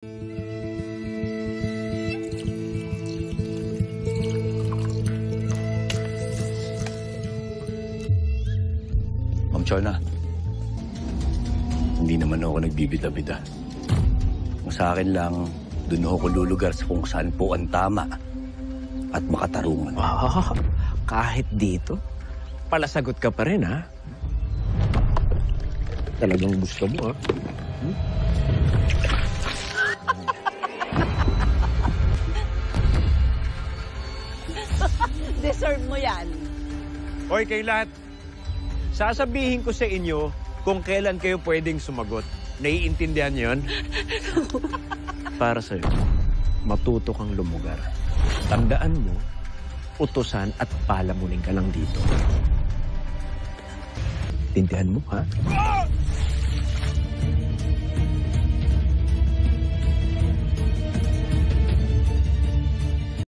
Ma'am Chona, hindi naman ako nagbibida-bida. Kung sa akin lang, doon ako lulugar sa kung saan po ang tama at makatarungan. Ah, kahit dito, palasagot ka pa rin, ha? Talagang gusto mo, ha? Deserve mo yan. Hoy, kayo lahat. Sasabihin ko sa inyo kung kailan kayo pwedeng sumagot. Naiintindihan niyo yun? Para sa'yo, matuto kang lumugar. Tandaan mo, utusan at palamunin ka lang dito. Tindihan mo, ha?